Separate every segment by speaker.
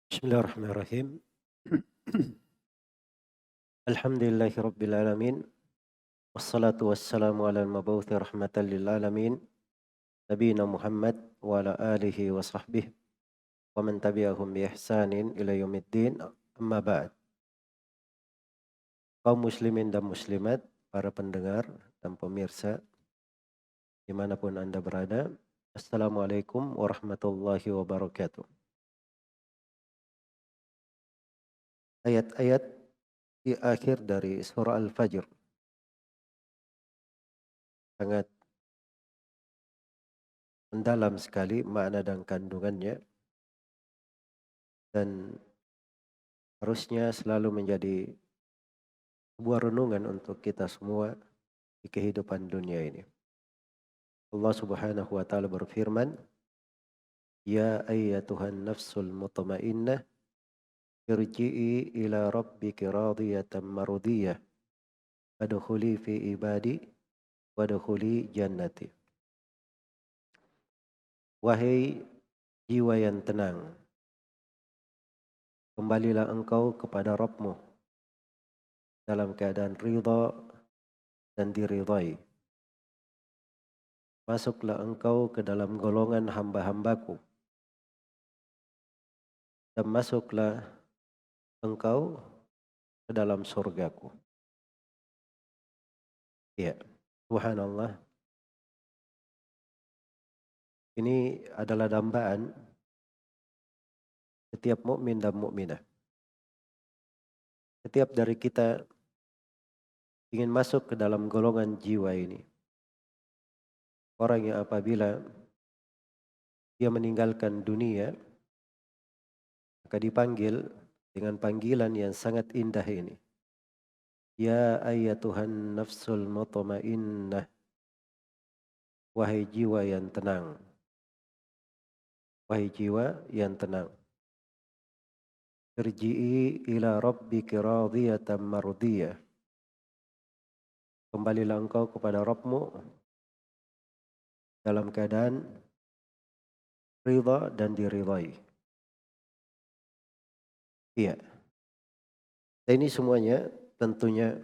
Speaker 1: Bismillahirrahmanirrahim. Alhamdulillahi rabbil alamin. Wassalatu wassalamu ala al-mabawthi rahmatan lil alamin. Nabiyina Muhammad wa ala alihi wa sahbihi wa man tabi'ahum bi ihsanin ila yaumiddin. Amma ba'd. Kaum muslimin dan muslimat, para pendengar dan pemirsa dimanapun Anda berada, Assalamualaikum warahmatullahi wabarakatuh. Ayat-ayat di akhir dari surah Al-Fajr sangat mendalam sekali makna dan kandungannya, dan harusnya selalu menjadi sebuah renungan untuk kita semua di kehidupan dunia ini. Allah Subhanahu wa taala berfirman, "Ya ayyatuhan nafsul mutmainnah, irji'i ila rabbiki radiyatan mardiyah, fadkhuli fi ibadi wadkhuli jannati." Wahai jiwa yang tenang, kembalilah engkau kepada Rabbmu dalam keadaan ridha dan diridhai. Masuklah engkau ke dalam golongan hamba-hambaku, dan masuklah engkau ke dalam surgaku. Ya, subhanallah. Ini adalah dambaan setiap mukmin dan mukminah. Setiap dari kita ingin masuk ke dalam golongan jiwa ini. Orang yang apabila dia meninggalkan dunia, maka dipanggil dengan panggilan yang sangat indah ini. Ya ayyatuhan nafsul mutmainnah, wahai jiwa yang tenang. Wahai jiwa yang tenang. Irji'i ila rabbiki radiyatan mardiyah. Kembalilah engkau kepada Rabbmu dalam keadaan ridha dan diridhai. Iya. Dan ini semuanya tentunya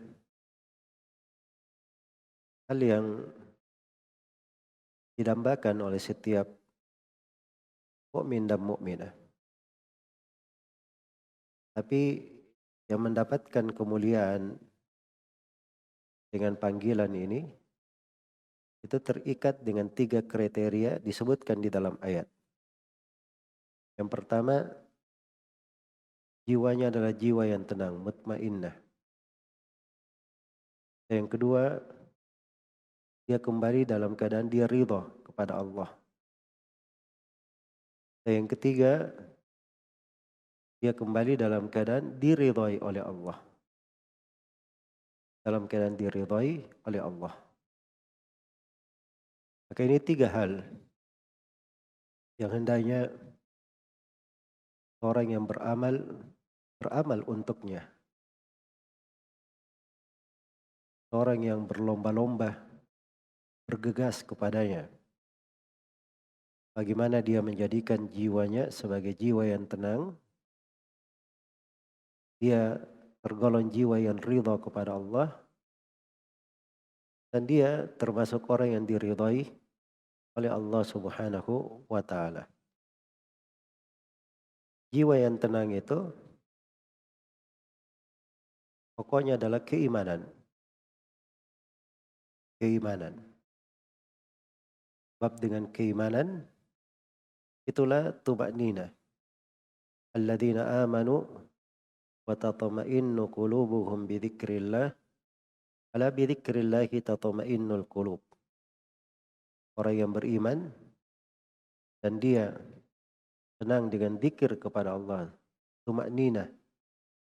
Speaker 1: hal yang didambakan oleh setiap mukmin dan mukminah. Tapi yang mendapatkan kemuliaan dengan panggilan ini itu terikat dengan 3 kriteria disebutkan di dalam ayat. Yang pertama, jiwanya adalah jiwa yang tenang, mutmainnah. Yang kedua, dia kembali dalam keadaan dia ridha kepada Allah. Dan yang ketiga, dia kembali dalam keadaan diridhai oleh Allah. Dalam keadaan diridhai oleh Allah. Maka ini 3 hal yang hendaknya orang yang beramal untuknya. Orang yang berlomba-lomba, bergegas kepadanya. Bagaimana dia menjadikan jiwanya sebagai jiwa yang tenang. Dia tergolong jiwa yang ridha kepada Allah. Dan dia termasuk orang yang diridhai oleh Allah Subhanahu wa taala. Jiwa yang tenang itu pokoknya adalah keimanan. Keimanan. Sebab dengan keimanan itulah tuma'ninah. Alladzina amanu wa tatma'innu qulubuhum bidzikrillah. Ala bidzikrillahi tatma'innul qulub. Orang yang beriman dan dia tenang dengan zikir kepada Allah. Tuma'ninah,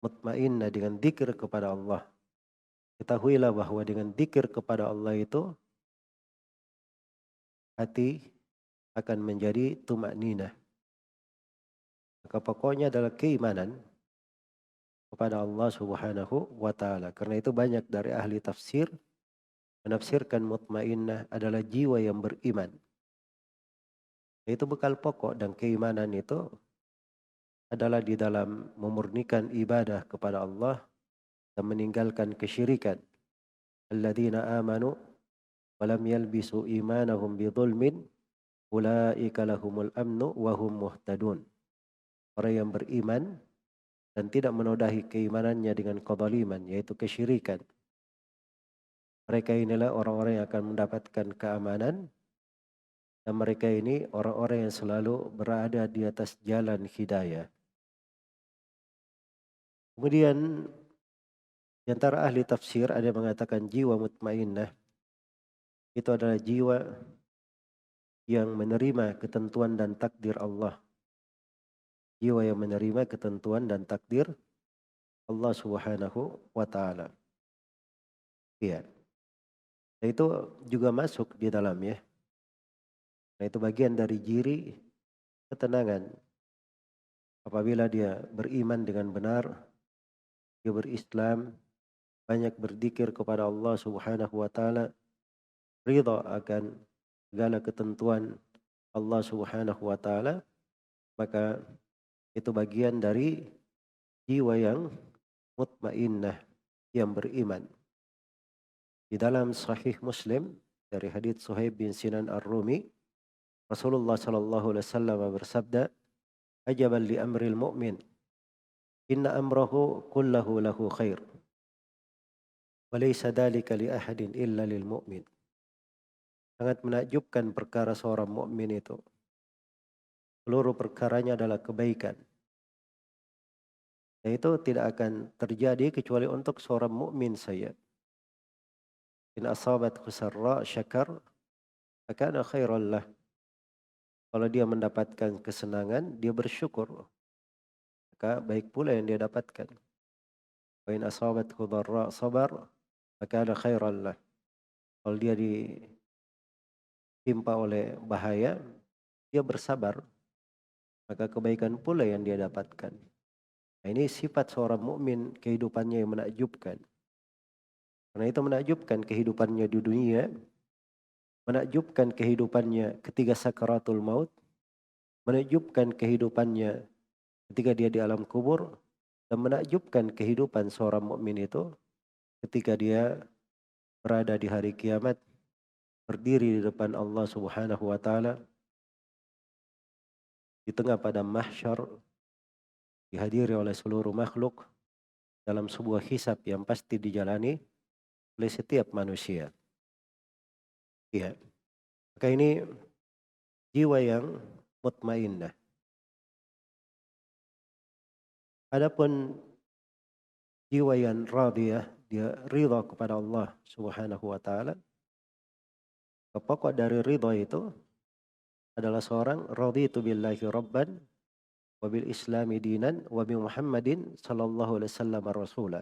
Speaker 1: mutmainnah dengan zikir kepada Allah. Ketahuilah bahwa dengan zikir kepada Allah itu hati akan menjadi tuma'ninah. Maka pokoknya adalah keimanan kepada Allah Subhanahu wa taala. Karena itu banyak dari ahli tafsir menafsirkan mutmainnah adalah jiwa yang beriman. Itu bekal pokok, dan keimanan itu adalah di dalam memurnikan ibadah kepada Allah dan meninggalkan kesyirikan. Alladzina amanu wa lam yalbisu imanahum bidzulmin ulaika lahumul amnu wa hum muhtadun. Orang yang beriman dan tidak menodai keimanannya dengan kezaliman, yaitu kesyirikan. Mereka inilah orang-orang yang akan mendapatkan keamanan, dan mereka ini orang-orang yang selalu berada di atas jalan hidayah. Kemudian di antara ahli tafsir ada yang mengatakan jiwa mutmainnah itu adalah jiwa yang menerima ketentuan dan takdir Allah. Jiwa yang menerima ketentuan dan takdir Allah Subhanahu wa taala. Iya. Nah, itu juga masuk di dalamnya. Nah, itu bagian dari ciri ketenangan. Apabila dia beriman dengan benar, dia berislam, banyak berzikir kepada Allah Subhanahu wa taala, ridha akan segala ketentuan Allah Subhanahu wa taala, maka itu bagian dari jiwa yang mutmainnah, yang beriman. Di dalam Sahih Muslim dari hadits Suhaib bin Sinan Ar-Rumi, Rasulullah sallallahu alaihi wasallam bersabda, "Ajaban li amril mu'min, inna amrahu kullahu lahu khair, wa laysa dzalika li ahadin illa lil mu'min." Sangat menakjubkan perkara seorang mukmin itu. Seluruh perkaranya adalah kebaikan. Dan itu tidak akan terjadi kecuali untuk seorang mukmin saja. In asabathu sarra syakar fakana khairan lah. Kalau dia mendapatkan kesenangan, dia bersyukur, maka baik pula yang dia dapatkan. Wa in asabathu dharra sabar fakana khairan lah. Kalau dia ditimpa oleh bahaya, dia bersabar, maka kebaikan pula yang dia dapatkan. Nah, ini sifat seorang mukmin, kehidupannya yang menakjubkan. Karena itu menakjubkan kehidupannya di dunia, menakjubkan kehidupannya ketika sakaratul maut, menakjubkan kehidupannya ketika dia di alam kubur, dan menakjubkan kehidupan seorang mukmin itu ketika dia berada di hari kiamat, berdiri di depan Allah Subhanahu wa taala, di tengah padang mahsyar, dihadiri oleh seluruh makhluk dalam sebuah hisab yang pasti dijalani oleh setiap manusia. Ya, maka ini jiwa yang mutmainnah. Adapun jiwa yang radiyah, dia ridha kepada Allah Subhanahu wa taala. Pokok dari ridha itu adalah seorang raditu billahi rabban wa bil islami dinan wa bi Muhammadin sallallahu alaihi wasallam rasula.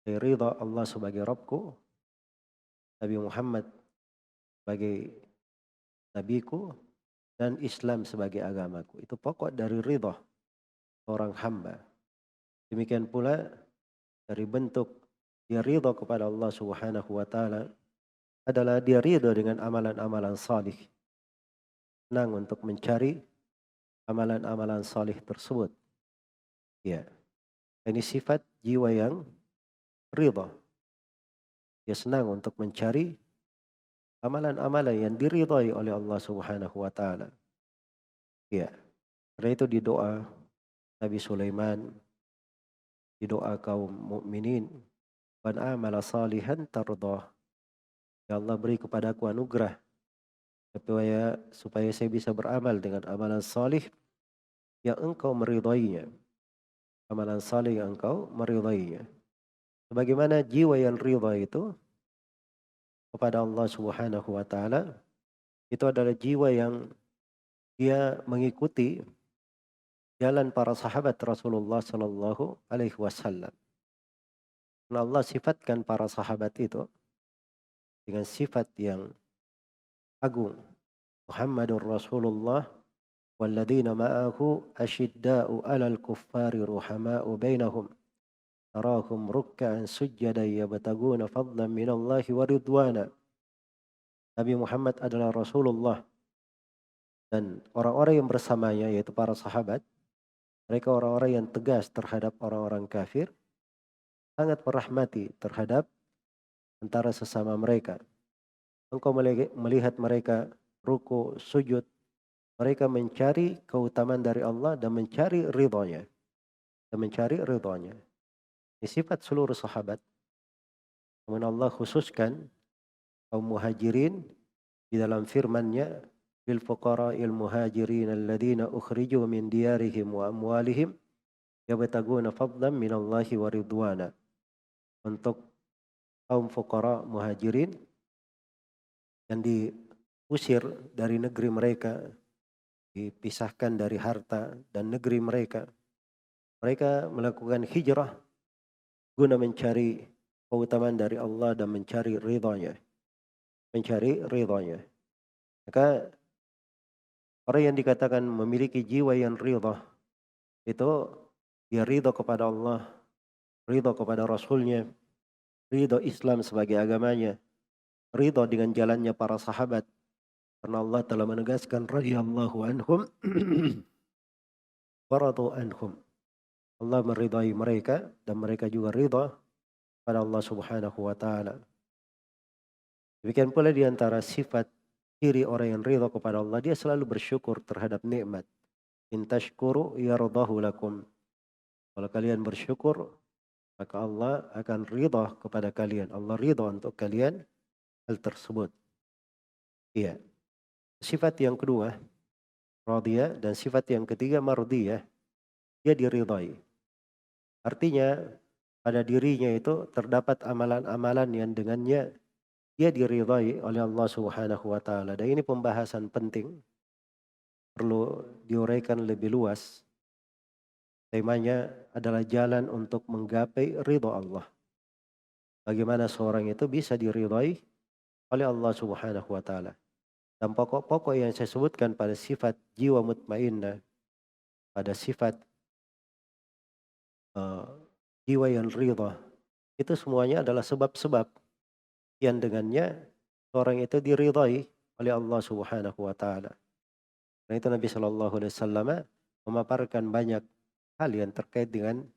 Speaker 1: Ridha Allah sebagai Rabbku, Nabi Muhammad sebagai nabiku, dan Islam sebagai agamaku. Itu pokok dari ridha seorang hamba. Demikian pula dari bentuk dia ridha kepada Allah Subhanahu wa taala adalah dia ridha dengan amalan-amalan salih. Senang untuk mencari amalan-amalan salih tersebut. Ya. Ini sifat jiwa yang ridha. Dia senang untuk mencari amalan-amalan yang diridhai oleh Allah Subhanahu wa taala. Ya. Karena itu di doa Nabi Sulaiman, di doa kaum mukminin, "Wan amala salihan tardah." Ya Allah, beri kepadaku anugerah supaya saya bisa beramal dengan amalan salih yang engkau meridainya. Amalan salih yang engkau meridainya. Sebagaimana jiwa yang ridha itu kepada Allah Subhanahu wa taala, itu adalah jiwa yang dia mengikuti jalan para sahabat Rasulullah sallallahu alaihi wasallam. Nah, Allah sifatkan para sahabat itu dengan sifat yang agung. Muhammadur Rasulullah walladzina ma'ahu asyidda'u 'alal kuffari ruhama'u bainahum. Tarahum ruk'an sujjadan yabtaguna fadlan minallahi wa ridwana. Nabi Muhammad adalah Rasulullah dan orang-orang yang bersamanya yaitu para sahabat Mereka orang-orang yang tegas terhadap orang-orang kafir, sangat merahmati terhadap antara sesama mereka. Engkau melihat mereka ruku, sujud, mereka mencari keutamaan dari Allah dan mencari ridhonya. Dan mencari ridhonya. Ini sifat seluruh sahabat. Namun Allah khususkan kaum muhajirin di dalam firman-Nya, lil fuqara'il muhajirin alladziina ukhriju min diyarihim wa amwalihim yabtaguna fadlan minallahi wa ridwana. Untuk kaum fuqara muhajirin yang diusir dari negeri mereka, dipisahkan dari harta dan negeri mereka. Mereka melakukan hijrah guna mencari keutamaan dari Allah dan mencari ridhanya. Mencari ridhanya. Maka orang yang dikatakan memiliki jiwa yang ridha, itu dia ridha kepada Allah, ridha kepada Rasulnya, ridha Islam sebagai agamanya, ridha dengan jalannya para sahabat. Karena Allah telah menegaskan radhiyallahu anhum wa radu anhum. Allah meridai mereka dan mereka juga ridha pada Allah Subhanahu wa taala. Demikian pula di antara sifat ciri orang yang ridha kepada Allah, dia selalu bersyukur terhadap nikmat. In tashkuru yardahu lakum. Kalau kalian bersyukur, maka Allah akan ridha kepada kalian. Allah ridha untuk kalian hal tersebut. Iya. Sifat yang kedua, radiyah, dan sifat yang ketiga mardiyah. Dia diridhai. Artinya pada dirinya itu terdapat amalan-amalan yang dengannya dia diridhai oleh Allah Subhanahu wa taala. Dan ini pembahasan penting, perlu diuraikan lebih luas. Temanya adalah jalan untuk menggapai ridha Allah. Bagaimana seorang itu bisa diridhai oleh Allah Subhanahu wa taala. Dan pokok-pokok yang saya sebutkan pada sifat jiwa mutmainnah, pada sifat uh, jiwa yang ridha, itu semuanya adalah sebab-sebab yang dengannya seorang itu diridhai oleh Allah Subhanahu wa taala. Karena itu Nabi Shallallahu alaihi wasallam memaparkan banyak hal yang terkait dengan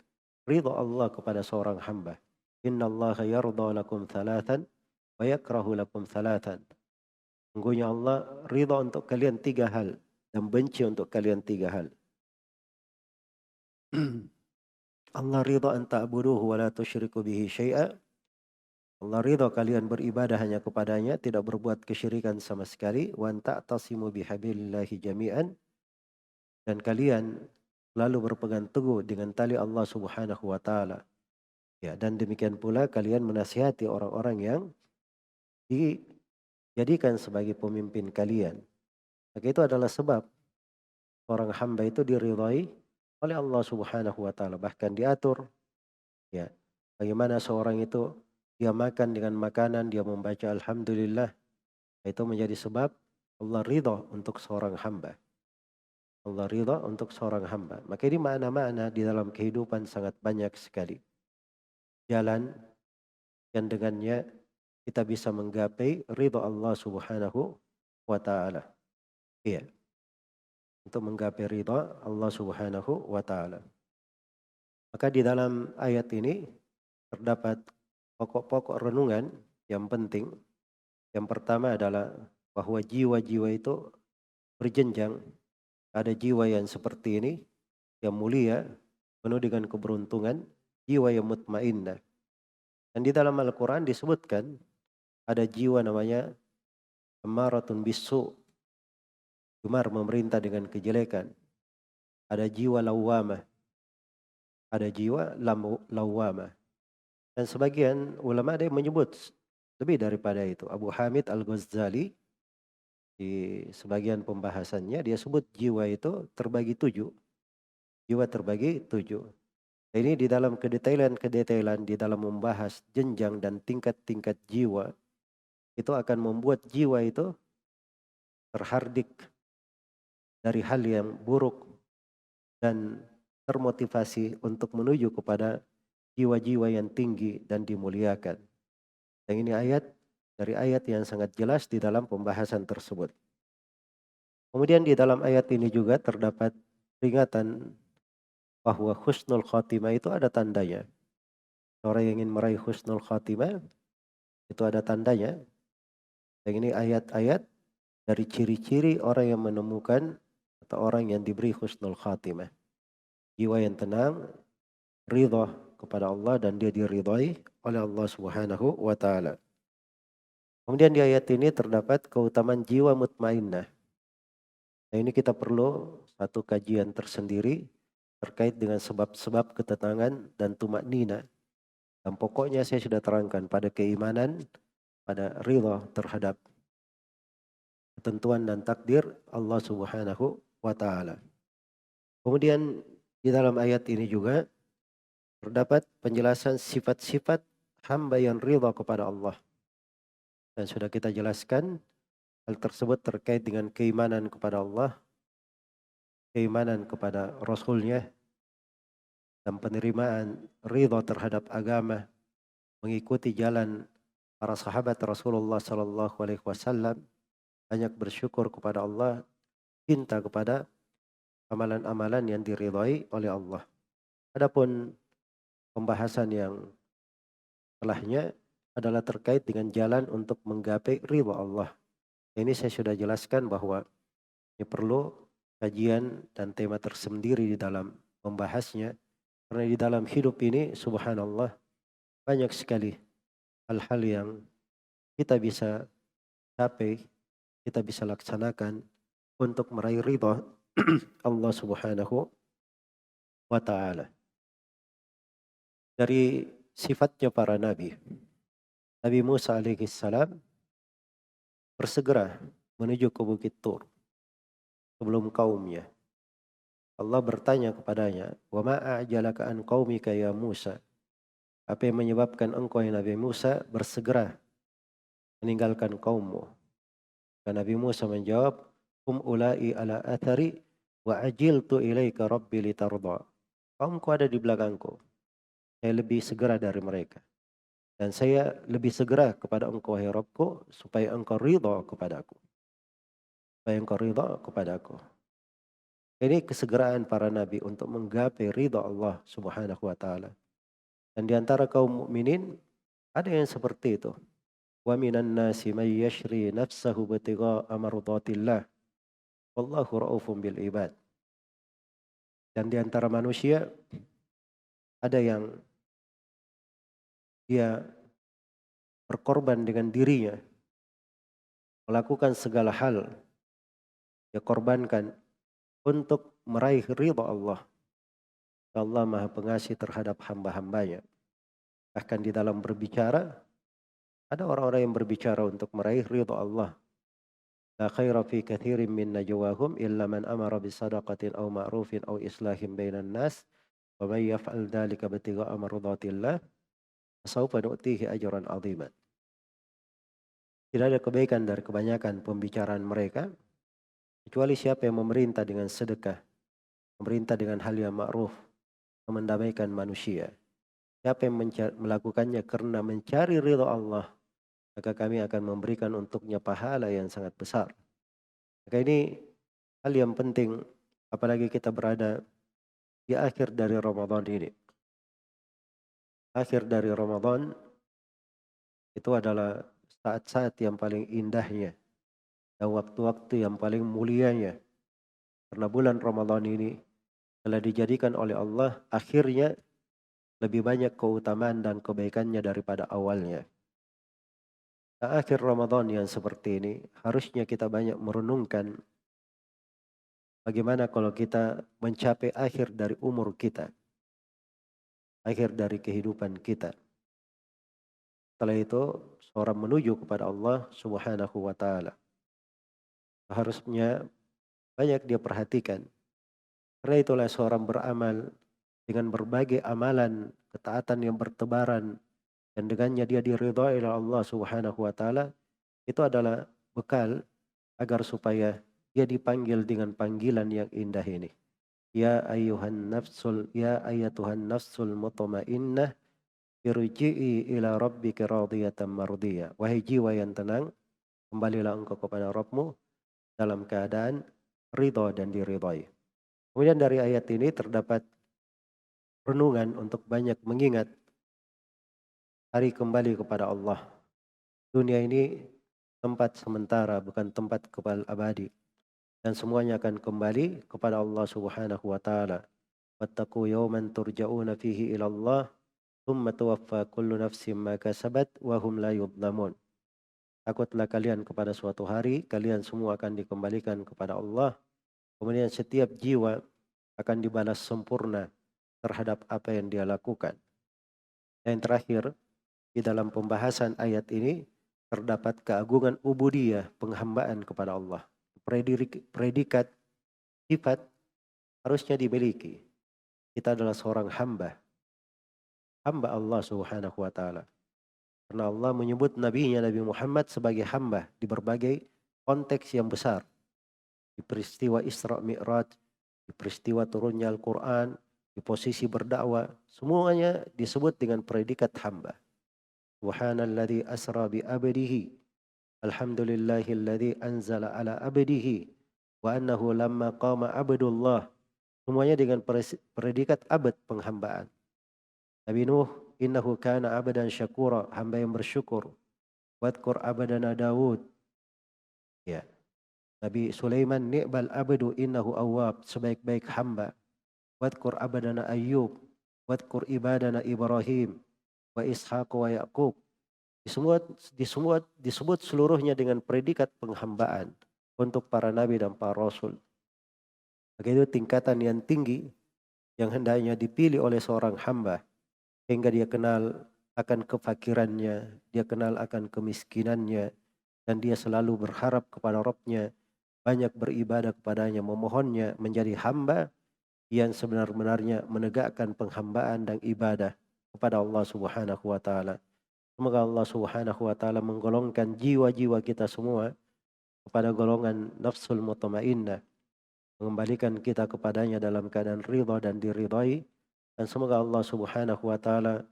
Speaker 1: ridha Allah kepada seorang hamba. Innallaha yarda lakum thalathan wa yakrahu lakum thalathan. Sungguhnya Allah ridha untuk kalian 3 hal dan benci untuk kalian 3 hal. Allah ridha an ta'buduhu wa la tusyriku bihi syai'a. Allah ridha kalian beribadah hanya kepadanya, tidak berbuat kesyirikan sama sekali. Wa an ta'tasimu bihablillahi jami'an. Dan kalian lalu berpegang teguh dengan tali Allah Subhanahu wa taala. Ya, dan demikian pula kalian menasihati orang-orang yang dijadikan sebagai pemimpin kalian. Maka itu adalah sebab orang hamba itu diridhai oleh Allah Subhanahu wa taala, bahkan diatur ya bagaimana seorang itu dia makan dengan makanan, dia membaca alhamdulillah, itu menjadi sebab Allah ridha untuk seorang hamba. Allah ridha untuk seorang hamba. Maka ini makna-makna di dalam kehidupan sangat banyak sekali. Jalan yang dengannya kita bisa menggapai ridha Allah Subhanahu wa taala. Iya. Untuk menggapai ridha Allah Subhanahu wa taala. Maka di dalam ayat ini terdapat pokok-pokok renungan yang penting. Yang pertama adalah bahwa jiwa-jiwa itu berjenjang. Ada jiwa yang seperti ini, yang mulia, penuh dengan keberuntungan, jiwa yang mutmainnah. Dan di dalam Al-Quran disebutkan ada jiwa namanya ammaratun bisu, gemar memerintah dengan kejelekan. Ada jiwa lawwamah, ada jiwa lawwamah. Dan sebagian ulama ada yang menyebut lebih daripada itu. Abu Hamid Al-Ghazali di sebagian pembahasannya dia sebut jiwa itu terbagi 7. Jiwa terbagi 7. Ini di dalam kedetailan di dalam membahas jenjang dan tingkat-tingkat jiwa itu akan membuat jiwa itu terhardik dari hal yang buruk dan termotivasi untuk menuju kepada jiwa-jiwa yang tinggi dan dimuliakan. Dan ini dari ayat yang sangat jelas di dalam pembahasan tersebut. Kemudian di dalam ayat ini juga terdapat peringatan bahwa husnul khatimah itu ada tandanya. Orang yang ingin meraih husnul khatimah itu ada tandanya. Yang ini ayat-ayat dari ciri-ciri orang yang menemukan atau orang yang diberi husnul khatimah. Jiwa yang tenang, ridha kepada Allah dan dia diridhai oleh Allah Subhanahu wa taala. Kemudian di ayat ini terdapat keutamaan jiwa mutmainnah. Nah, ini kita perlu satu kajian tersendiri terkait dengan sebab-sebab ketenangan dan tumak nina. Dan pokoknya saya sudah terangkan pada keimanan, pada ridha terhadap ketentuan dan takdir Allah Subhanahu wa taala. Kemudian di dalam ayat ini juga terdapat penjelasan sifat-sifat hamba yang ridha kepada Allah. Dan sudah kita jelaskan hal tersebut terkait dengan keimanan kepada Allah, keimanan kepada Rasulnya, dan penerimaan ridha terhadap agama, mengikuti jalan para sahabat Rasulullah Sallallahu Alaihi Wasallam, banyak bersyukur kepada Allah, cinta kepada amalan-amalan yang diridhai oleh Allah. Adapun pembahasan yang setelahnya adalah terkait dengan jalan untuk menggapai ridha Allah. Ini saya sudah jelaskan bahwa ini perlu kajian dan tema tersendiri di dalam membahasnya. Karena di dalam hidup ini subhanallah banyak sekali hal-hal yang kita bisa capai, kita bisa laksanakan untuk meraih ridha Allah Subhanahu wa taala. Dari sifatnya para nabi, Nabi Musa alaihi salam bersegera menuju ke Bukit Tur sebelum kaumnya. Allah bertanya kepadanya, "Wa ma a'jalaka an qaumika ya Musa?" Apa yang menyebabkan engkau ya Nabi Musa bersegera meninggalkan kaummu? Dan Nabi Musa menjawab, ulai ala athari wa ajiltu ilaika rabbi litarda. Kaumku ada di belakangku. Saya lebih segera dari mereka. Dan saya lebih segera kepada engkau wahai Rabbku supaya engkau ridha kepadaku. Supaya engkau ridha kepadaku. Ini kesegeraan para nabi untuk menggapai ridha Allah Subhanahu wa taala. Dan di antara kaum mukminin ada yang seperti itu. Wa minan nasi may yashri nafsahu ibtigha'a mardatillah. Wallahu ra'ufun bil ibad. Dan di antara manusia ada yang dia berkorban dengan dirinya, melakukan segala hal, dia korbankan untuk meraih ridha Allah. Allah Maha Pengasih terhadap hamba-hambanya. Bahkan di dalam berbicara, ada orang-orang yang berbicara untuk meraih ridha Allah. La khaira fi kathirin min najwahum illa man amara bisadaqatin aw ma'rufin aw islahin bainan nas. Wa may yaf'al dhalika ibtigha'a mardatillah fasawfa nu'tihi ajran 'aziman. Tidak ada kebaikan dari kebanyakan pembicaraan mereka kecuali siapa yang memerintah dengan sedekah, memerintah dengan hal yang ma'ruf, mendamaikan manusia. Siapa yang melakukannya karena mencari ridha Allah, maka kami akan memberikan untuknya pahala yang sangat besar. Maka ini hal yang penting apalagi kita berada di akhir dari Ramadan ini. Akhir dari Ramadan itu adalah saat-saat yang paling indahnya dan waktu-waktu yang paling mulianya. Karena bulan Ramadan ini telah dijadikan oleh Allah akhirnya lebih banyak keutamaan dan kebaikannya daripada awalnya. Nah, akhir Ramadan yang seperti ini harusnya kita banyak merenungkan bagaimana kalau kita mencapai akhir dari umur kita, akhir dari kehidupan kita. Setelah itu seorang menuju kepada Allah Subhanahu wa taala. Harusnya banyak dia perhatikan. Karena itulah seorang beramal dengan berbagai amalan ketaatan yang bertebaran dan dengannya dia diridhai oleh Allah Subhanahu wa taala, itu adalah bekal agar supaya dia dipanggil dengan panggilan yang indah ini. Ya ayatuhan nafsul mutmainnah irji'i ila rabbika radiyatan mardiyah. Wahai jiwa yang tenang, kembalilah engkau kepada Rabbmu dalam keadaan ridha dan diridhai. Kemudian dari ayat ini terdapat renungan, untuk banyak mengingat hari kembali kepada Allah. Dunia ini tempat sementara, bukan tempat kekal abadi. Dan semuanya akan kembali kepada Allah Subhanahu wa taala. Wattaqu yawman turja'una fihi ila Allah, thumma tuwaffa kullu nafsin ma kasabat wa hum la yudhlamun. Takutlah kalian kepada suatu hari, kalian semua akan dikembalikan kepada Allah. Kemudian setiap jiwa akan dibalas sempurna terhadap apa yang dia lakukan. Dan yang terakhir, di dalam pembahasan ayat ini terdapat keagungan ubudiyah, penghambaan kepada Allah. Predikat sifat harusnya dimiliki. Kita adalah seorang hamba Allah Subhanahu wa taala. Karena Allah menyebut nabinya Nabi Muhammad sebagai hamba di berbagai konteks yang besar. Di peristiwa Isra Mi'raj, di peristiwa turunnya Al-Quran, di posisi berdakwah, semuanya disebut dengan predikat hamba. Subhanalladzi asra bi abdihi, alhamdulillahilladzi anzala ala abdihi, wa annahu lamma qama abdullah. Semuanya dengan predikat abad, penghambaan. Nabi Nuh, innahu kana abadan syakura, hamba yang bersyukur. Wadkur abadana Daud. Ya. Nabi Sulaiman, ni'bal abdu innahu awwab, sebaik-baik hamba. Wadkur abadana Ayyub. Wadkur ibadana Ibrahim. Wa Ishaq wa Yaqub. Disebut seluruhnya dengan predikat penghambaan untuk para nabi dan para rasul. Begitu tingkatan yang tinggi yang hendaknya dipilih oleh seorang hamba, sehingga dia kenal akan kefakirannya, dia kenal akan kemiskinannya, dan dia selalu berharap kepada Rabb-Nya, banyak beribadah kepadanya, memohonnya, menjadi hamba yang sebenar-benarnya menegakkan penghambaan dan ibadah kepada Allah Subhanahu wa taala. Semoga Allah Subhanahu wa taala menggolongkan jiwa-jiwa kita semua kepada golongan nafsul mutmainnah, mengembalikan kita kepadanya dalam keadaan ridha dan diridhai. Dan semoga Allah Subhanahu wa taala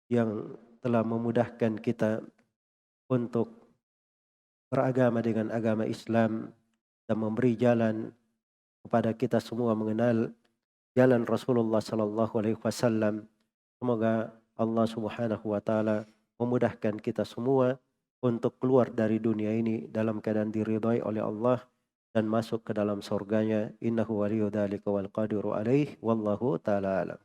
Speaker 1: yang telah memudahkan kita untuk beragama dengan agama Islam dan memberi jalan kepada kita semua mengenal jalan Rasulullah sallallahu alaihi wasallam. Semoga Allah Subhanahu wa taala memudahkan kita semua untuk keluar dari dunia ini dalam keadaan diridhai oleh Allah dan masuk ke dalam surganya. Innahu waliyyu dzalika wal qadiru alaihi, wallahu taala alam.